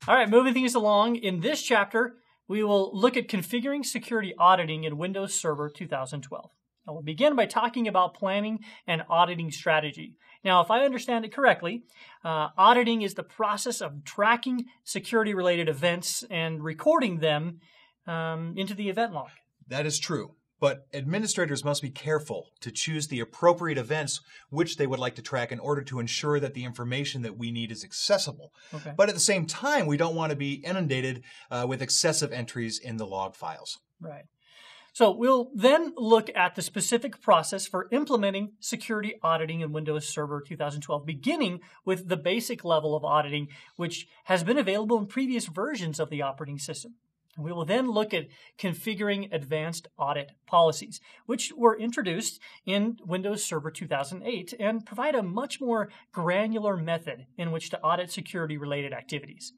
All right, moving things along. In this chapter, we will look at configuring security auditing in Windows Server 2012. Now, we'll begin by talking about planning and auditing strategy. Now, if I understand it correctly, auditing is the process of tracking security-related events and recording them into the event log. That is true. But administrators must be careful to choose the appropriate events which they would like to track in order to ensure that the information that we need is accessible. Okay. But at the same time, we don't want to be inundated with excessive entries in the log files. Right. So we'll then look at the specific process for implementing security auditing in Windows Server 2012, beginning with the basic level of auditing, which has been available in previous versions of the operating system. We will then look at configuring advanced audit policies, which were introduced in Windows Server 2008 and provide a much more granular method in which to audit security-related activities.